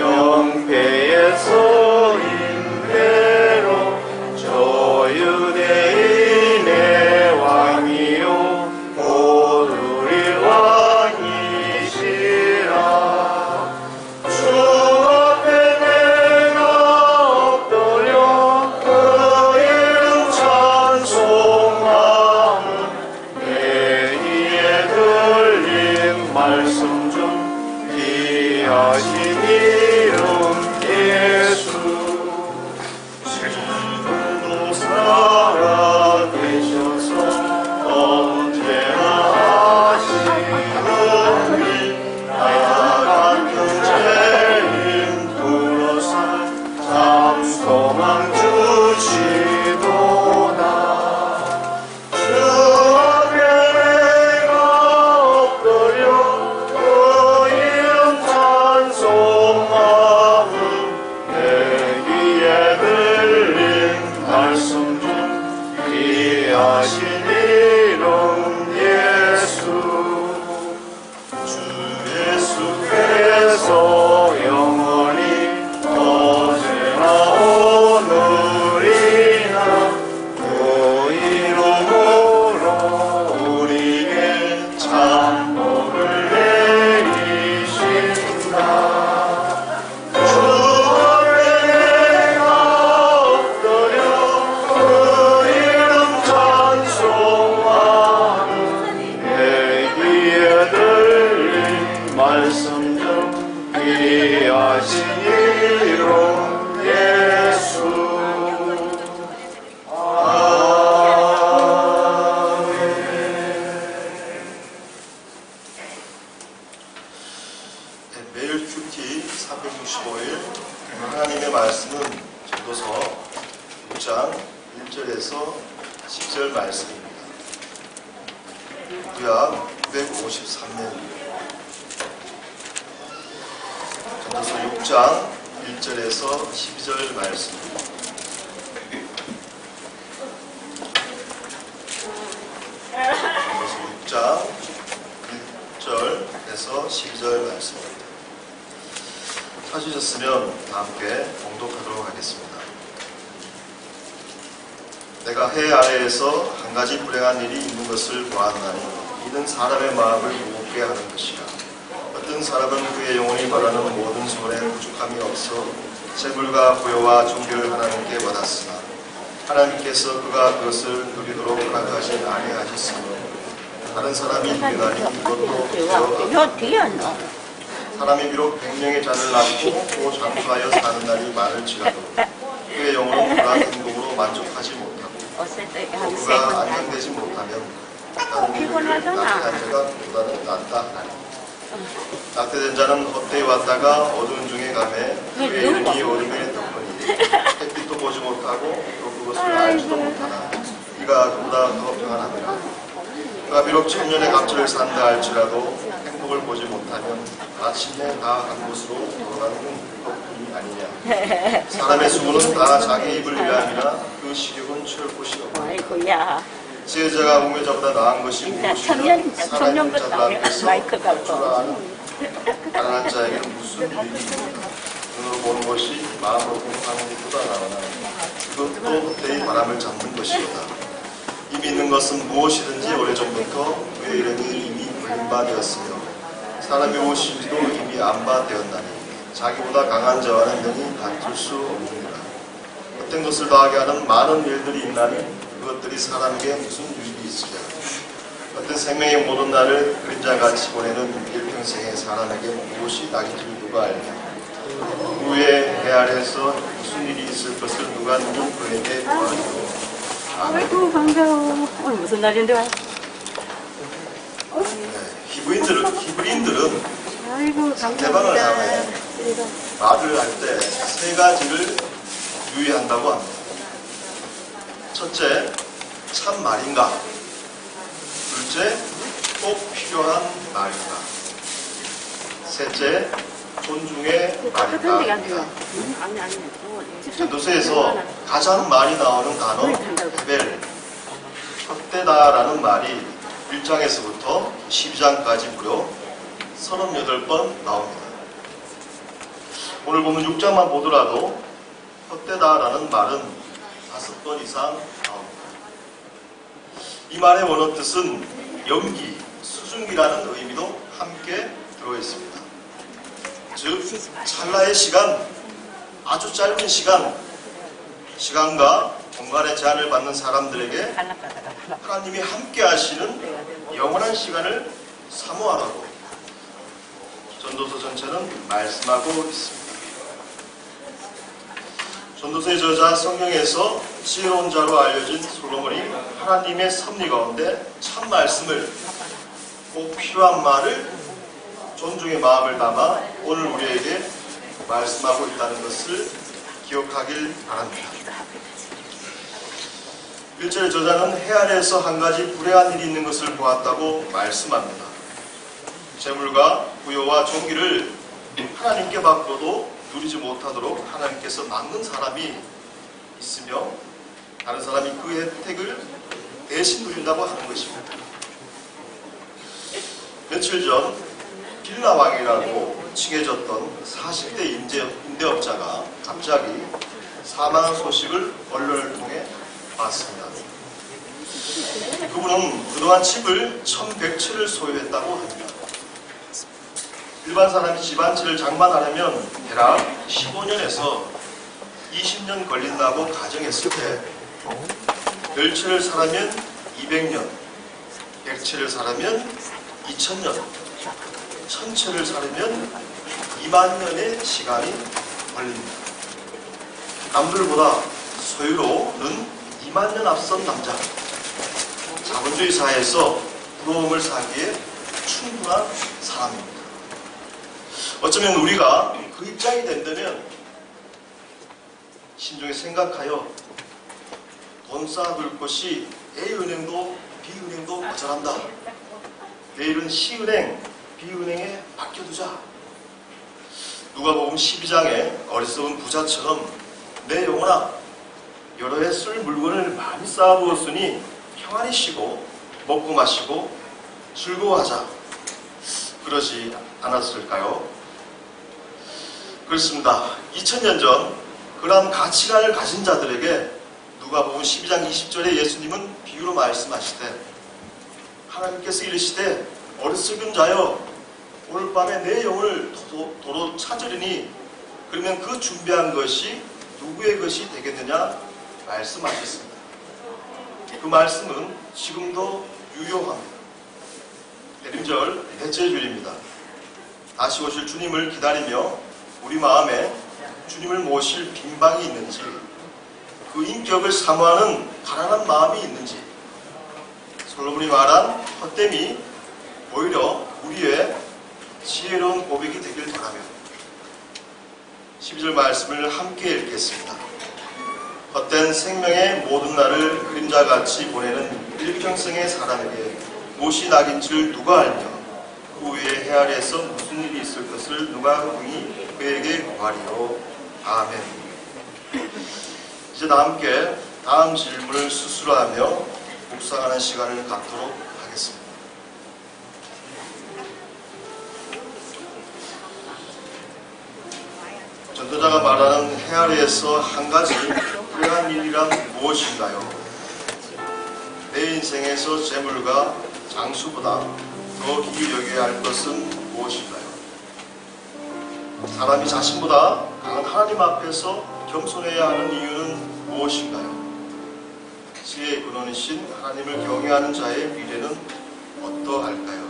D: 명패에서 인대로 저 유대인의 왕이요 곧 우리 왕이시라. 주 앞에 내가 엎드려 그 이름 찬송함은 내 귀에 들린 말씀 중 귀하신 이름 예수. 지금도 살아계셔서 언제나 하시노니 나 같은 죄인 불어서 참 소망 주시도다. 주 앞에 내가 엎드려 그 이름 찬송함은 내 귀에 들린 말씀 중 귀하신 이름 예수. 주 예수께서 영원히 어제나 오늘이나 그 이름으로 우리에게 참 복을 내리신다. 주 앞에 내가 엎드려 그 이름 찬송하는 내 귀에 들린 말씀 중 귀하신 이름 예수. 매일 큐티 365일 하나님의 말씀은 전도서 6장 1절에서 10절 말씀입니다. 구약 953년입니다. 전도서 6장 1절에서 12절 말씀입니다. 전도서 6장 1절에서 12절 말씀입니다. 찾으셨으면 다 함께 봉독하도록 하겠습니다. 내가 해 아래에서 한 가지 불행한 일이 있는 것을 보았나니 이는 사람의 마음을 무겁게 하는 것이라. 어떤 사람은 그의 영혼이 바라는 모든 소원에 부족함이 없어 재물과 부여와 종교를 하나님께 받았으나 하나님께서 그가 그것을 누리도록 허락하지 아니하셨으므로 다른 사람이 유행하니 이것도 되어 사람이 비록 100명의 자를 낳고 또 장수하여 사는 날이 많을지라도 그의 영혼은 그가 행복으로 만족하지 못하고 또 그가 안정되지 못하면 다른 이들을 낙태한 자가 그보다는 낫다 하나니 낙태된 자는 헛되이 왔다가 어두운 중에 가매 그의 이름이 어둠에 덮으니 햇빛도 보지 못하고 또 그것을 알지도 못하나 그가 그보다 더 평안하더라. 그가 비록 천년의 갑절을 산다 할지라도 행복을 보지 못하면 마침내 다 한 곳으로 돌아가는 것뿐이 아니냐. 사람의 수고는 다 자기 입을 위함이나 그 식욕은 취할 곳이 없다.
E: 아이고야.
B: 지혜자가 우매자보다 나은 것이 무엇이냐. 사람의 자들 앞에서 초라하는 가난한 자에게는 무슨 일이 있는가. 눈으로 보는 것이 마음으로 공부하는 것보다 나으나 그것도 헛되이 바람을 잡는 것이로다. 이미 있는 것은 무엇이든지 오래전부터 그의 이름이 이미 불린 바 되었으며 사람이 무엇인지도 이미 안 바 되었나니 자기보다 강한 자와는 능히 다툴 수 없느니라. 헛된 것을 더하게 하는 많은 일들이 있나니 그것들이 사람에게 무슨 유익이 있으랴. 어떤 생명의 모든 날을 그림자같이 보내는 일평생에 사람에게 무엇이 낙인지 누가 알냐. 후에 해 아래에서 무슨 일이 있을 것을 누가 누구 그에게 보아주고.
E: 아이고 반가워. 오늘 무슨 날인데 와?
B: 히브리인들은
E: 아이고
B: 상대방을 향해 말을 할 때 세 가지를 유의한다고 합니다. 첫째, 참 말인가? 둘째, 꼭 필요한 말인가? 셋째, 존중의 말인가? 전도서에서 가장 많이 나오는 단어 헤벨, 헛되다라는 말이 1장에서부터 12장까지 무려
D: 38번 나옵니다. 오늘 보면 6장만 보더라도 헛되다라는 말은 5번 이상 나옵니다. 이 말의 원어 뜻은 연기, 수증기라는 의미도 함께 들어있습니다. 즉 찰나의 시간, 아주 짧은 시간과 공간의 제한을 받는 사람들에게 하나님이 함께 하시는 영원한 시간을 사모하라고 전도서 전체는 말씀하고 있습니다. 전도서의 저자 성경에서 지혜로운 자로 알려진 솔로몬이 하나님의 섭리 가운데 참 말씀을, 꼭 필요한 말을 존중의 마음을 담아 오늘 우리에게 말씀하고 있다는 것을 기억하길 바랍니다. 1절의 저자는 해 아래에서 한 가지 불행한 일이 있는 것을 보았다고 말씀합니다. 재물과 부여와 존귀를 하나님께 받고도 누리지 못하도록 하나님께서 막는 사람이 있으며 다른 사람이 그 혜택을 대신 누린다고 하는 것입니다. 며칠 전 빌라 왕이라고 칭해졌던 40대 임대업자가 갑자기 사망한 소식을 언론을 통해 봤습니다. 그분은 그동안 집을 1100채를 소유했다고 합니다. 일반 사람이 집 한 채를 장만하려면 대략 15년에서 20년 걸린다고 가정했을 때 10채를 사려면 200년, 100채를 사려면 2000년, 1000채를 사려면 2만 년의 시간이 걸립니다. 남들보다 소유로는 2만 년 앞선 남자, 자본주의 사회에서 부러움을 사기에 충분한 사람입니다. 어쩌면 우리가 그 입장이 된다면 신중히 생각하여 돈 쌓아둘 곳이 A은행도 B은행도 모자란다. 내일은 C은행, B은행에 맡겨두자. 누가복음 12장의 어리석은 부자처럼 내 영혼아 여러 해 쓸 물건을 많이 쌓아두었으니 평안히 쉬고 먹고 마시고 즐거워하자. 그러지 않았을까요? 그렇습니다. 2000년 전 그러한 가치관을 가진 자들에게 누가복음 12장 20절에 예수님은 비유로 말씀하시되 하나님께서 이르시되 어리석은 자여 오늘 밤에 내 영혼을 도로 찾으리니 그러면 그 준비한 것이 누구의 것이 되겠느냐 말씀하셨습니다. 그 말씀은 지금도 유효합니다. 대림절 넷째 주일입니다. 다시 오실 주님을 기다리며 우리 마음에 주님을 모실 빈방이 있는지, 그 인격을 사모하는 가난한 마음이 있는지, 솔로몬이 말한 헛됨이 오히려 우리의 지혜로운 고백이 되길 바라며 12절 말씀을 함께 읽겠습니다. 헛된 생명의 모든 날을 그림자같이 보내는 일평생의 사람에게 무엇이 낙인 줄 누가 알며 그 후에 해 아래에서 무슨 일이 있을 것을 누가 궁히 그에게 구하리요. 아멘. 이제 다 함께 다음 질문을 수술하며 묵상하는 시간을 갖도록 하겠습니다. 전도자가 말하는 해 아래에서 한 가지 불행한 일이란 무엇인가요? 내 인생에서 재물과 장수보다 더 기히 여겨야 할 것은 무엇인가요? 사람이 자신보다 강한 하나님 앞에서 겸손해야 하는 이유는 무엇인가요? 지혜의 근원이신 하나님을 경외하는 자의 미래는 어떠할까요?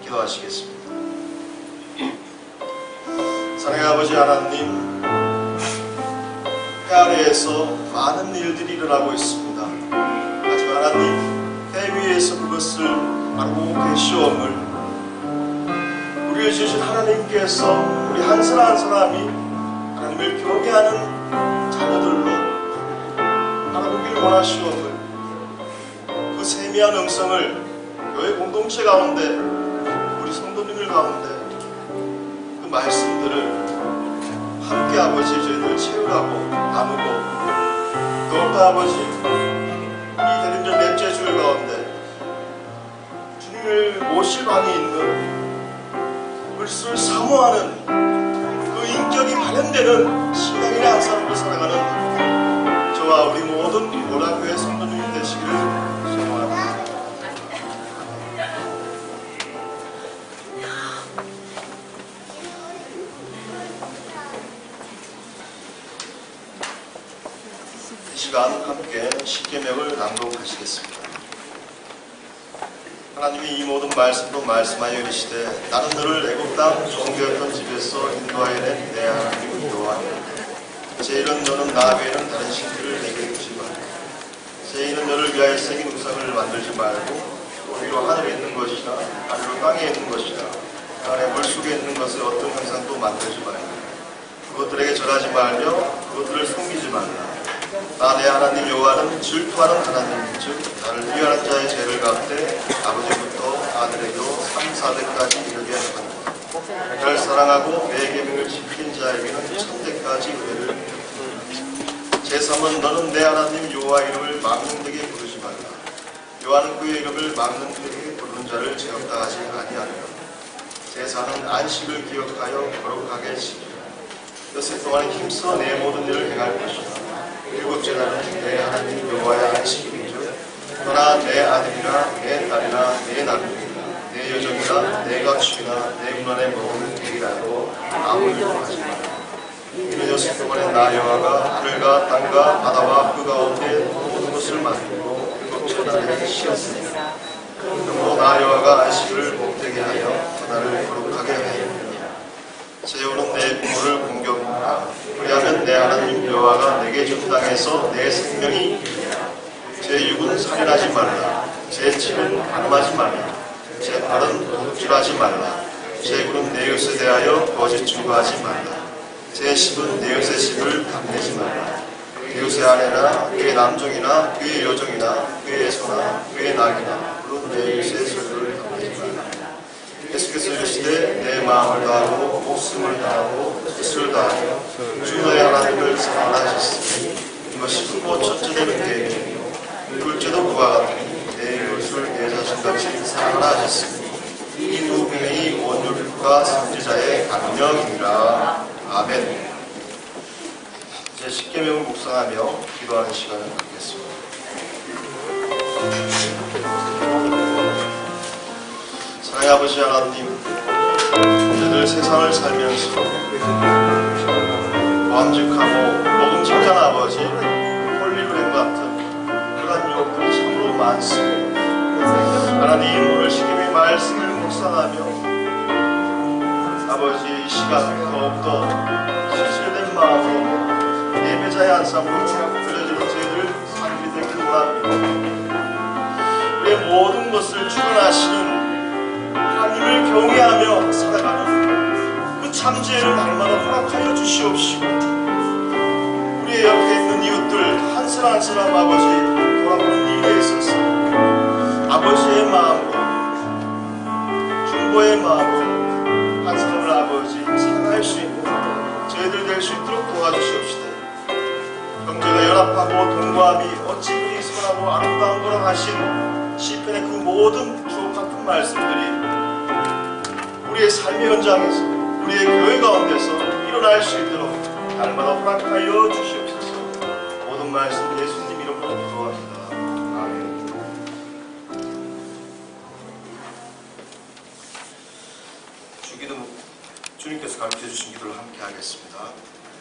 D: 기도하시겠습니다. 사랑의 아버지 하나님, 해 아래에서 많은 일들이 일어나고 있습니다. 하지만 하나님, 해 위에서 그것을 알고 계시오음을 우리를 지으신 하나님께서 우리 한 사람 한 사람이 하나님을 경외하는 자녀들로 하나님을 원하시오음을 그 세미한 음성을 교회 공동체 가운데 우리 성도님들 가운데 그 말씀들을 함께 아버지 저희들 채우라고 나누고 더욱더 아버지 이 대림절 넷째 주일 가운데 주님이 하나님을 모실 방이 있는 그리스도를 사모하는 그 인격이 발현되는 신앙인의 한 사람으로 살아가는 저와 우리 모든 모라교회 성도님이 되시기를 소망합니다. 이 시간 함께 십계명을 낭독하시겠습니다. 하나님이 이 모든 말씀으로 말씀하여 이르시되 나는 너를 애굽 땅 종되었던 집에서 인도하여 낸 내 하나님 여호와니라. 제 이런 너는 나 외에는 다른 신들을 내게 두지 말고 제 이는 너를 위하여 새긴 우상을 만들지 말고 위로 하늘에 있는 것이나 아래로 땅에 있는 것이나 아래 물속에 있는 것을 어떤 형상도 만들지 말고 그것들에게 절하지 말며 그것들을 섬기지 말라. 나 내 하나님 여호와는 질투하는 하나님 즉 나를 위하는 자의 죄를 갚되 아버지부터 아들에게로 3, 4대까지 이르게 하거니와 나를 사랑하고 내 계명을 지키는 자에게는 천대까지 은혜를 제3은 너는 내 하나님 여호와 이름을 망령되게 부르지 말라. 여호와는 그의 이름을 망령되게 부르는 자를 제압당하지 아니하리라. 제4는 안식을 기억하여 거룩하게 지키라. 엿새 동안 힘써 내 모든 일을 행할 것이라. 일곱째 날은 내 하나님 여호와의 안식일이죠. 너나 내 아들이나 내 딸이나 내 남편이나 내 여종이나 내 가축이나 내 문안에 먹을 일이라도 아무 일도 하지 마라. 이는 엿새 동안에 나 여호와가 하늘과 땅과 바다와 그 가운데 모든 것을 만들고 일곱째 날에 쉬었으니라. 그러므로 나 여호와가 안식을 복되게 하여 그날을 거룩하게 하였느니라. 제5는 내 부모를 공경하라. 그리하면 내 하나님 여호와가 내게 준 땅에서 내 생명이 있으리라. 제6은 살인하지 말라. 제7은 간음하지 말라. 제8은 도둑질하지 말라. 제9는 내 이웃에 대하여 거짓 증거하지 말라. 제10은 내 이웃의 집을 감내지 말라. 이웃의 아내나 그의 남종이나 그의 여종이나 그의 소나 그의 낙이나 물론 내 이웃의 소유를 감내지 말라. 예수께서 이르시되 내 마음을 다하고 목숨을 다하고 뜻을 다하여 주 너의 하나님을 사랑하셨으니 이것이 크고 첫째 되는 계명이요 둘째도 그와 같으니 내 이웃을 내 자신같이 사랑하셨으니 이 두 계명이 온 율법과 선지자의 강령이니라. 아멘. 이제 십계명을 묵상하며 기도하는 시간을 갖겠습니다. 사랑의 아버지 하나님, 우리들 세상을 살면서 왕직하고 먹음직한 아버지, 홀리브렘 같은 그런 유혹들이 참으로 많습니다. 하나님, 오늘 십계명의 말씀을 묵상하며 아버지 이 시간 더욱더 진실된 마음으로 예배자의 한 사람으로 드려지는 저희들 삶이 되길 원합니다. 우리의 모든 것을 주관하시는 하나님을 경외하며 살아가는 그 참지혜를 날마다 허락하여 주시옵시고 우리의 옆에 있는 이웃들 한 사람 한 사람 아버지 돌아보는 일에 있어서 아버지의 마음으로 중보의 마음으로 한 사람을 아버지 사랑할 수 있는 저희들 될 수 있도록 도와주시옵시다. 형제가 연합하고 동거함이 어찌 그리 선하고 아름다운 거라 하신 시편의 그 모든 주옥 같은 말씀들이 우리의 삶의 현장에서 우리의 교회 가운데서 일어날 수 있도록 날마다 허락하여 주시옵소서. 모든 말씀 예수님 이름으로 기도합니다. 아멘. 주기도 주님께서 가르쳐 주신 기도를 함께 하겠습니다.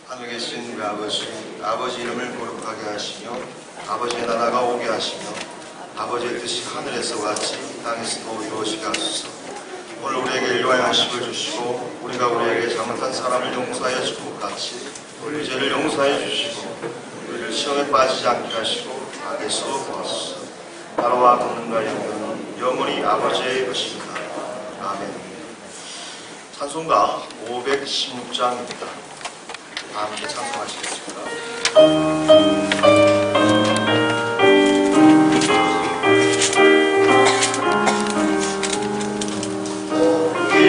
D: 하늘에 계신 우리 아버지 이름을 거룩하게 하시며 아버지의 나라가 오게 하시며 아버지의 뜻이 하늘에서 같이 땅에서도 이루어지게 하소서. 오늘 우리에게 일용할 양식을 주시고 우리가 우리에게 잘못한 사람을 용서하여 준 것 같이 우리 죄를 용서해 주시고 우리를 시험에 빠지지 않게 하시고 악에서 구하소서. 나라와 권능과 영광은 영원히 아버지의 것입니다. 아멘. 찬송가 516장입니다. 다 함께 찬송하시겠습니다.
F: 이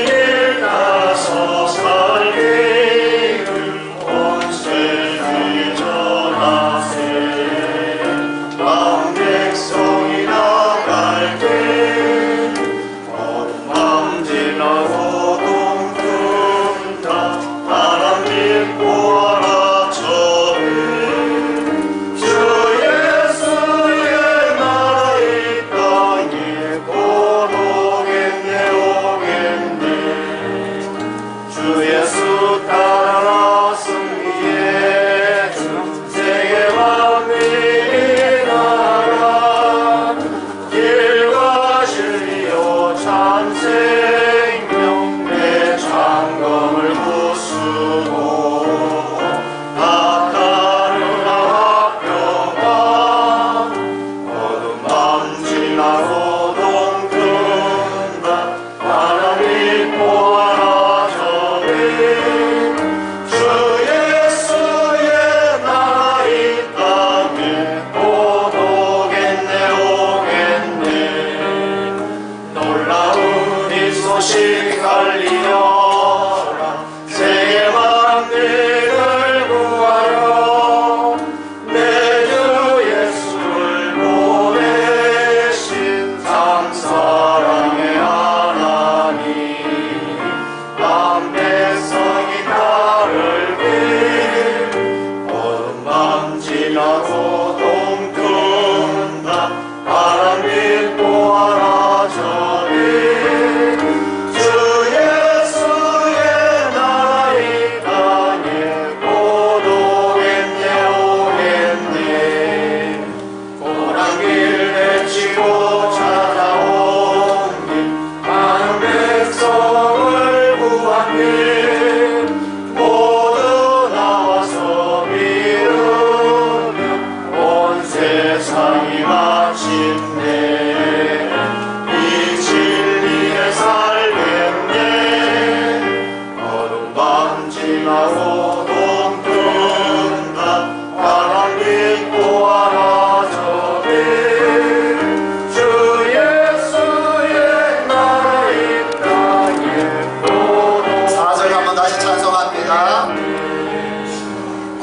F: 길 가서 살기를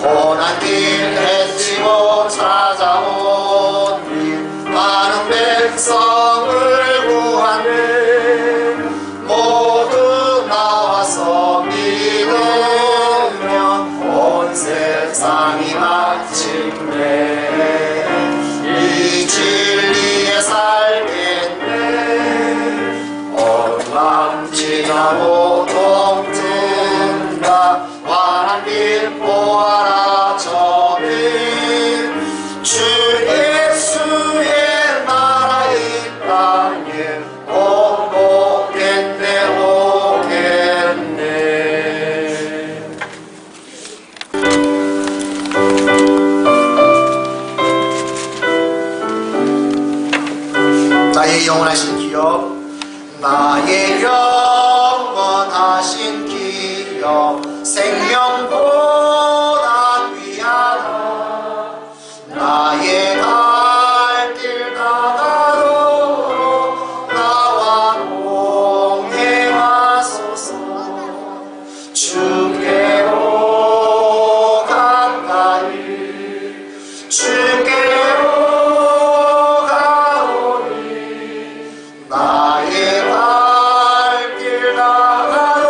B: 고난길 헤치고 찾아온 많은 백성을 구하네. 모두 나와서 믿으면 온 세상이 마침내 이 진리에 살겠네. 온맘 지나고 동튼다 환한 빛 보아라 저는 주 예수의 나라 이 땅에 오겠네 오겠네. 나의 영원하신 기업, 나의 영원하신 기업, 생명보다 귀하다. 나의 갈 길 가다로 나와 동행하소서. 주께로 가까이 주께로 나의 갈 길 가다로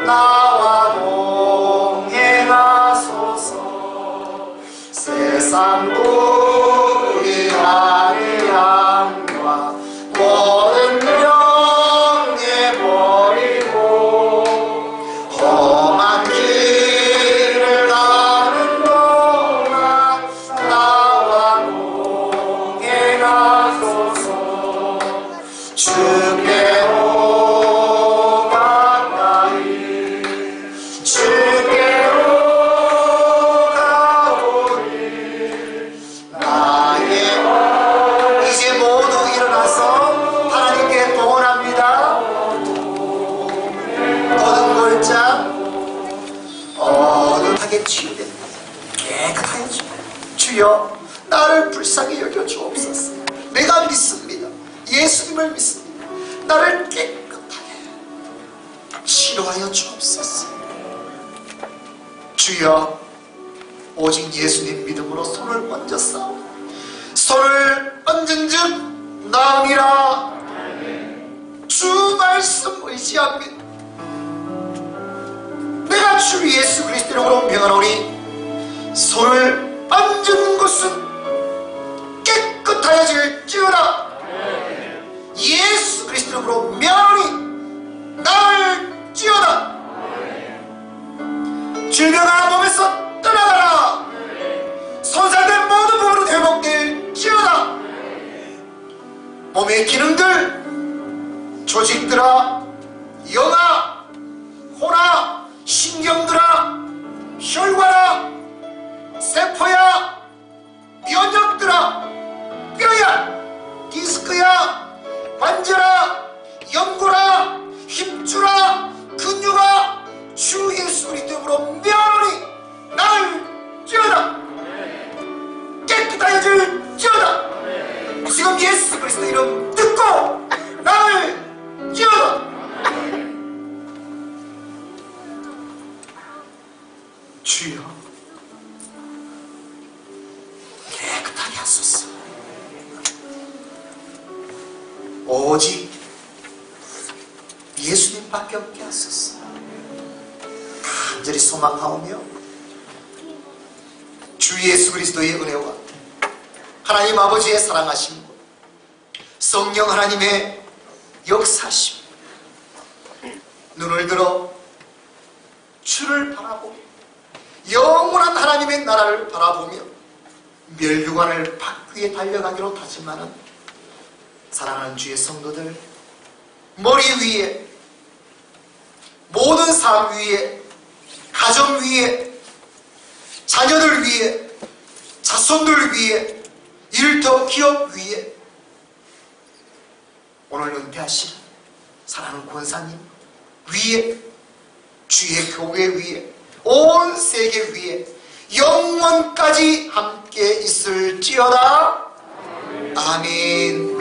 B: 나와 동행하소서. 세상 우리 하의 양과 모든 명예 버리고 험한 길을 가는 동안 나와 동행하소서. 주께로 가까이 주께로 가오니 나의 이제 모두 일어나서 하나님께 동원합니다. 모든 골장 어두하게 치유됩니다. 깨끗하게 주여 나를 불쌍히 여겨 주옵소서. 내가 믿습니다. 예수님을 믿습니다. 나를 깨끗하게 치료하여 주옵소서. 주여 오직 예수님 믿음으로 손을 얹어 싸우 손을 얹은 즉 나으리라. 주 말씀 의지합니다. 내가 주 예수 그리스도로 명하노니 손을 얹은 곳은 깨끗하여질지어다. 예수 그리스도로 명하노니 나을지어다. 질병아 몸에서 떠나가라. 손상된 모든 부분은 회복될지어다. 몸의 기능들 조직들아 영아 호나 신경들아 혈관아 세포야 면역들아 뼈야 디스크야 관절아 연골아 힘줄아 근육아 주 예수 그리스도로 면하노니 나을지어다. 깨끗하여질지어다. 지금 예수 그리스도 이름 듣고 나을지어다. 주여 깨끗하게 하소서. 오직 예수님밖에 없게 하소서. 간절히 소망하오며 주 예수 그리스도의 은혜와 하나님 아버지의 사랑하심과 성령 하나님의 역사심 눈을 들어 주를 바라보며 영원한 하나님의 나라를 바라보며 멸류관을 받기 위해 달려가기로 다짐하는 사랑하는 주의 성도들 머리 위에 모든 삶 위에 가정 위에 자녀들 위에 자손들 위에 일터 기업 위에 오늘 은퇴하신 사랑하는 권사님 위에 주의 교회 위에 온 세계 위에 영원까지 함께 있을지어다. 아멘.